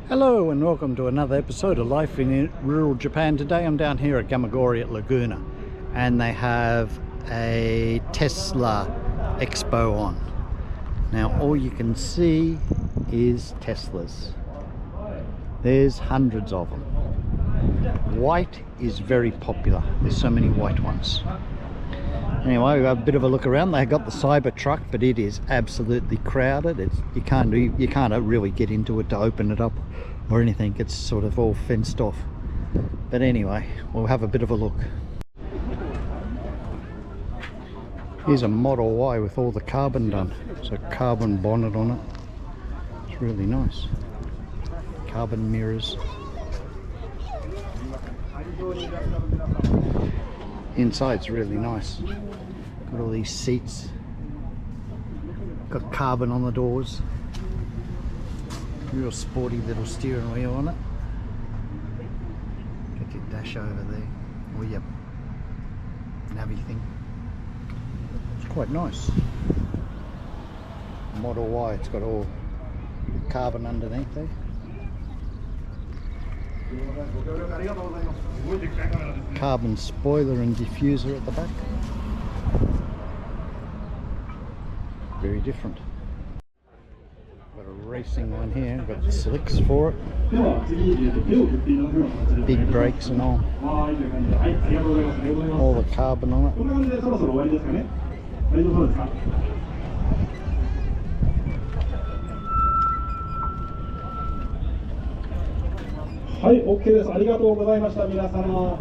Hello and welcome to another episode of Life in Rural Japan. Today I'm down here at Gamagori at Laguna and they have a Tesla Expo on. Now all you can see is Teslas. There's hundreds of them. White is very popular. There's so many white ones. Anyway, we got a bit of a look around. They got the Cybertruck, but it is absolutely crowded. You can't really get into it to open it up or anything. It's sort of all fenced off. But anyway, we'll have a bit of a look. Here's a Model Y with all the carbon done. It's a carbon bonnet on it. It's really nice. Carbon mirrors. Inside's really nice. Got all these seats. Got carbon on the doors. Real sporty little steering wheel on it. Got your dash over there. Or your navy thing. It's quite nice. Model Y, it's got all carbon underneath there. Carbon spoiler and diffuser at the back. Very different. Got a racing one here, got the slicks for it. Big brakes and all. All the carbon on it. Hi, OK です。ありがとうございました、皆様。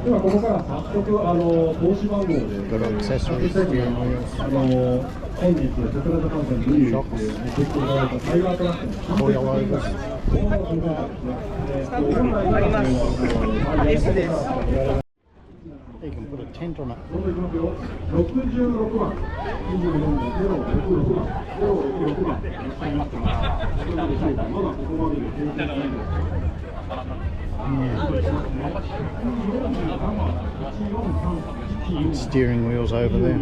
ではここから早速投資番号で本日特別観戦に提供いただいたタイガートラックの本来です。You can put a tent on it. 66番、24番、066番、066番、Steering wheels over there.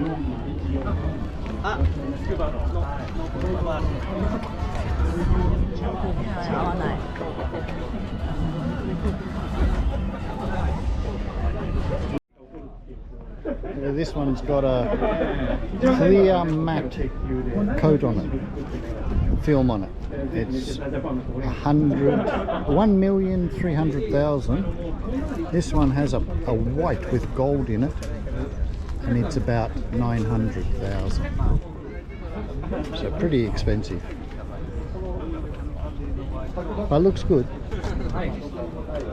This one's got a clear matte coat on it, film on it. It's 1,300,000. This one has a white with gold in it, and it's about 900,000. So pretty expensive. But it looks good.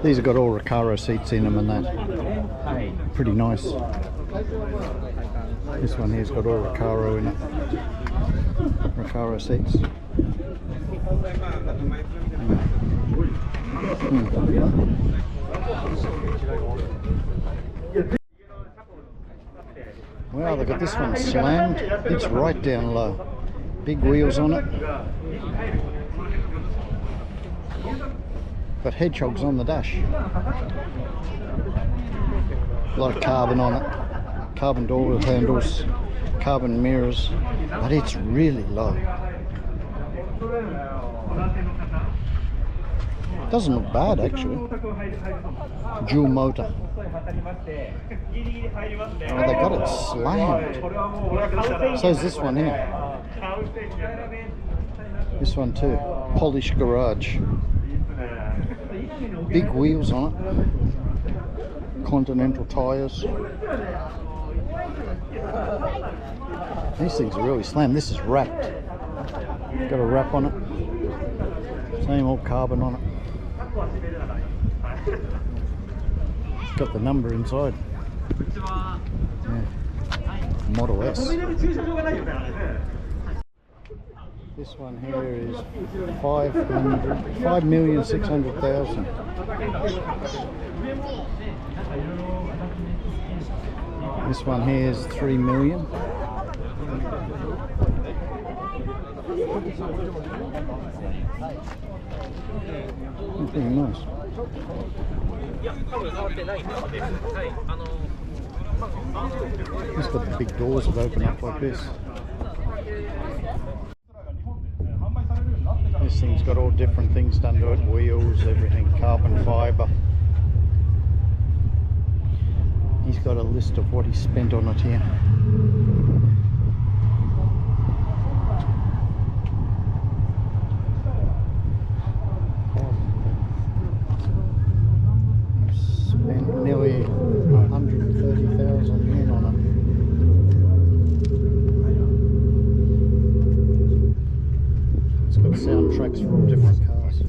These have got all Recaro seats in them and that. Pretty nice. This one here's got all Recaro in it. Recaro seats. Wow, they've got this one slammed. It's right down low. Big wheels on it. Got hedgehogs on the dash. A lot of carbon on it. Carbon door handles, carbon mirrors, but it's really low. Doesn't look bad actually. Dual motor. Oh, they got it slammed. So is this one here. This one too. Polished garage. Big wheels on it. Continental tyres. These things are really slammed. This is wrapped. Got a wrap on it. Same old carbon on it. It's got the number inside. Yeah. Model S. This one here is 5,600,000. This one here is 3 million. Pretty nice. It's got the big doors that open up like this. This thing's got all different things done to it, wheels, everything, carbon fibre. He's got a list of what he spent on it here. He's spent nearly 130,000 yen on it. It's got soundtracks for all different cars.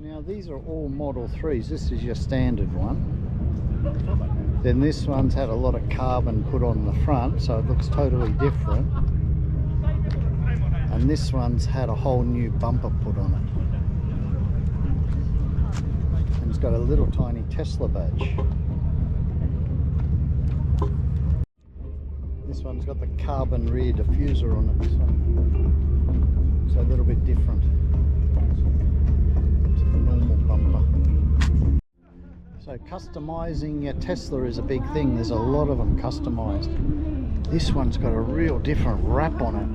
Now these are all Model 3s. This is your standard one. Then this one's had a lot of carbon put on the front, so it looks totally different. And this one's had a whole new bumper put on it. And it's got a little tiny Tesla badge. This one's got the carbon rear diffuser on it, so a little bit different to the normal bumper. So customizing your Tesla is a big thing. There's a lot of them customized. This one's got a real different wrap on it.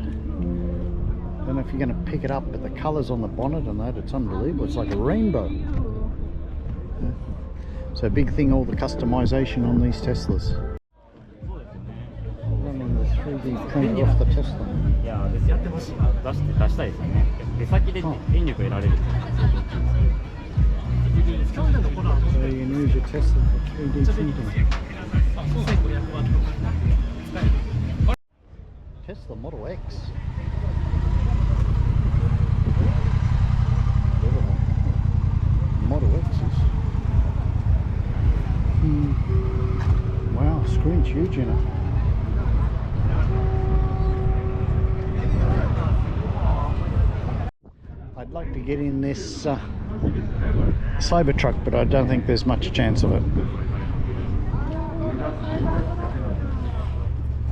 I don't know if you're going to pick it up, but the colours on the bonnet and that, it's unbelievable. It's like a rainbow. Yeah. So big thing, all the customization on these Teslas. Running the 3D printer off the Tesla. So you can use your Tesla for 3D printing. Tesla Model X. Model X's. Wow, screen's huge in it. I'd like to get in this Cybertruck, but I don't think there's much chance of it.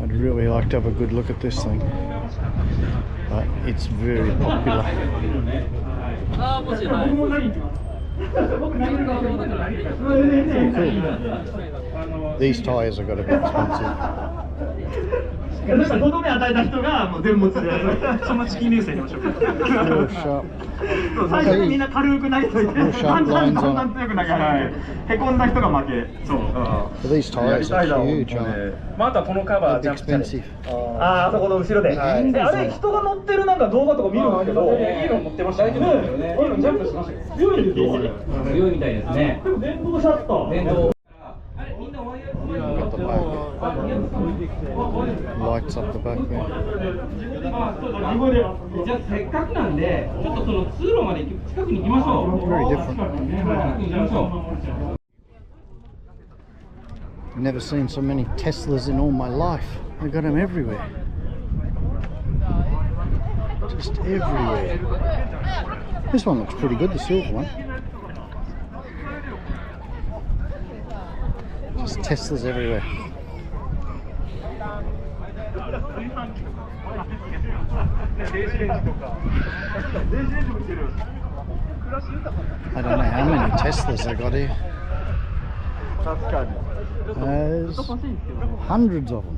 I'd really like to have a good look at this thing, but it's very popular. Cool. These tyres are got to be expensive. Real sharp. Real sharp lines on it. But these tyres are huge, aren't they? They're expensive. Got the back. Lights up the back there. Very different. Never seen so many Teslas in all my life. They've got them everywhere. Just everywhere. This one looks pretty good, the silver one. Just Teslas everywhere. I don't know how many Teslas I got here. There's hundreds of them.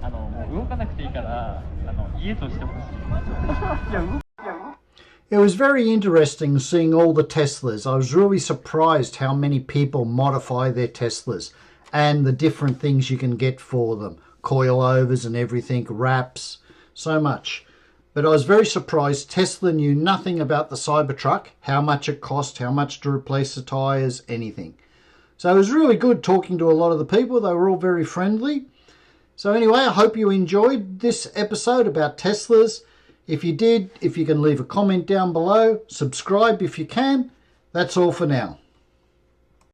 It was very interesting seeing all the Teslas. I was really surprised how many people modify their Teslas and the different things you can get for them. Coilovers and everything, wraps, so much. But I was very surprised Tesla knew nothing about the Cybertruck, how much it cost, how much to replace the tyres, anything. So it was really good talking to a lot of the people. They were all very friendly. So anyway, I hope you enjoyed this episode about Teslas. If you did, if you can leave a comment down below, subscribe if you can. That's all for now.